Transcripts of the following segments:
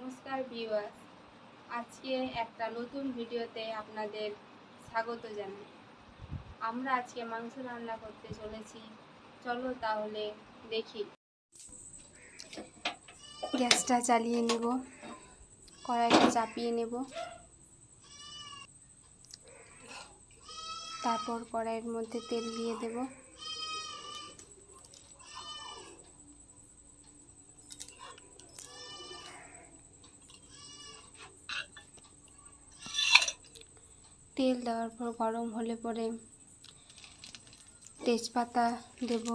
নমস্কার ভিউয়ার্স, আজকে একটা নতুন ভিডিওতে আপনাদের স্বাগত জানাই। আমরা আজকে মাংস রান্না করতে চলেছি, চলো তাহলে দেখি। গ্যাসটা চালিয়ে নেব, কড়াইটা চাপিয়ে নেব, তারপর কড়াইয়ের মধ্যে তেল দিয়ে দেব। তেল দেওয়ার পর গরম হলে পরে তেজপাতা দেব,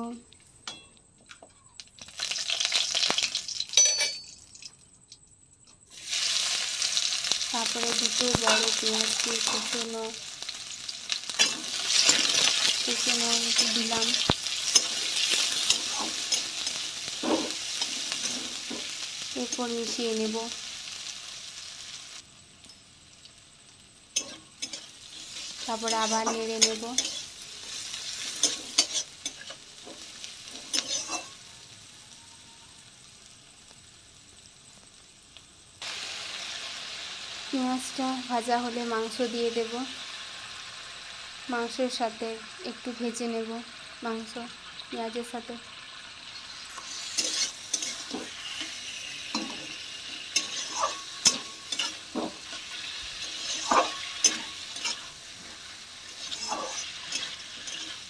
তারপরে দুটো বড় পেঁয়াজকে কুচনো দিলাম। এরপর মিশিয়ে নেব। তারপরে আবার নেড়ে নেব। পেঁয়াজটা ভাজা হলে মাংস দিয়ে দেব। মাংসের সাথে একটু ভেজে নেব, মাংস পেঁয়াজের সাথে।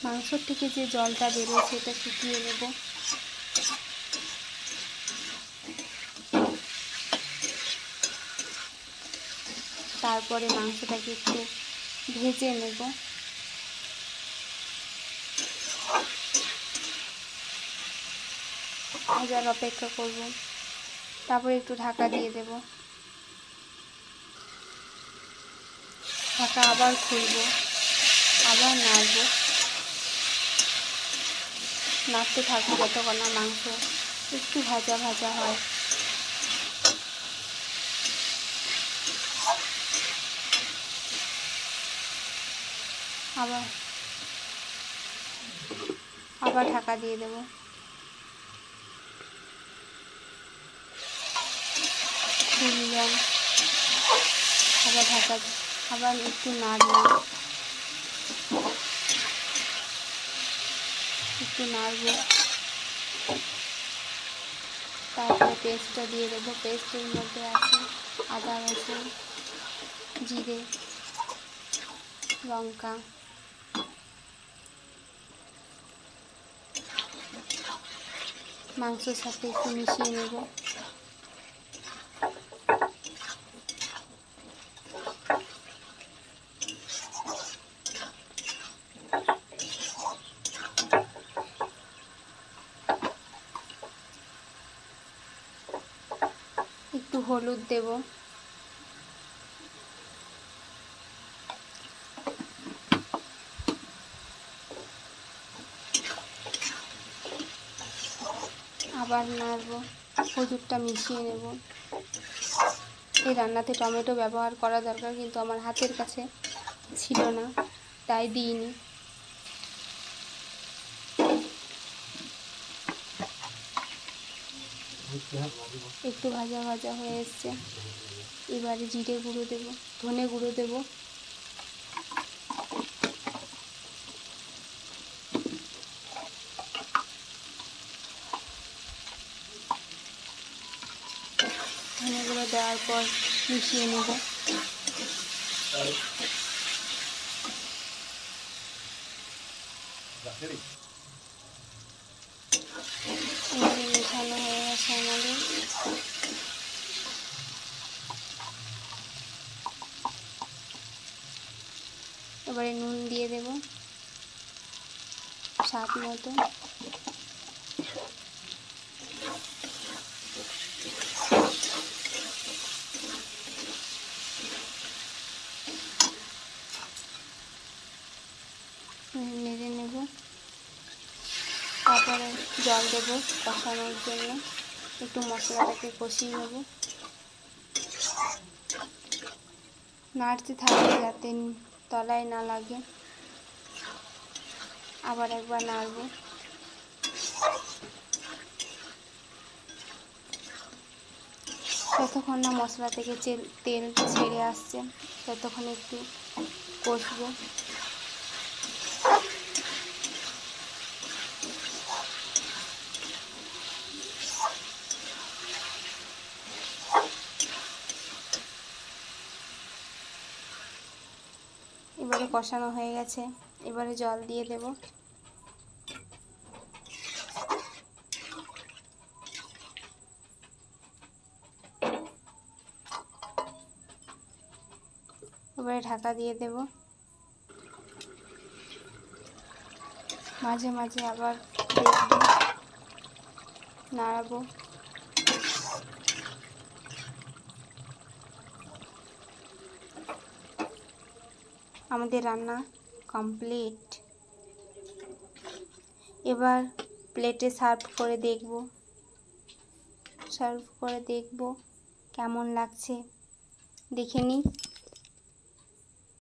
মাংসর থেকে যে জলটা বেরোয় সেটা শুকিয়ে নেব। তারপরে মাংসটাকে একটু ভেজে নেব। ভাজার অপেক্ষা করব। তারপরে একটু ঢাকা দিয়ে দেব। ঢাকা আবার খুলব, আবার নাড়ব। নাড়তে থাকবো যতক্ষণ না মাংস একটু ভাজা ভাজা হয়। আবার ঢাকা দিয়ে দেব। খুললাম, আবার ঢাকা, আবার একটু নাড়লাম, একটু নাড়ব। তারপরে পেস্টটা দিয়ে দেবো। পেস্টের মধ্যে আছে আদা, রসুন, জিরে, লঙ্কা। মাংসের সাথে একটু মিশিয়ে নেব। একটু হলুদ দেব। আবার নাড়ব, হলুদটা মিশিয়ে নেব। এই রান্নাতে টমেটো ব্যবহার করা দরকার, কিন্তু আমার হাতের কাছে ছিল না, তাই দিইনি। একটু ভাজা ভাজা হয়ে এসছে। এবারে জিরে গুঁড়ো দেব, ধনে গুঁড়ো দেব। ধনে গুঁড়ো দেওয়ার পর মিশিয়ে নেব। এবারে মেশানো হয়ে গেছে আমাদের। এবারে নুন দিয়ে দেব স্বাদ মতো। নেড়ে নেব। তারপরে জল দেব কষানোর জন্য। একটু মশলাটাকে কষিয়ে নেব। নাড়তে থাকবে যাতে তলায় না লাগে। আবার একবার নাড়ব। যতক্ষণ না মশলা থেকে তেল ছেড়ে আসছে ততক্ষণ একটু কষবো। এবারে কষানো হয়ে গেছে, এবারে জল দিয়ে দেব। এবারে ঢাকা দিয়ে দেব। মাঝে মাঝে আবার দেখব, নাড়াবো। আমাদের রান্না কমপ্লিট। এবার প্লেটে সার্ভ করে দেখব কেমন লাগছে, দেখে নিই।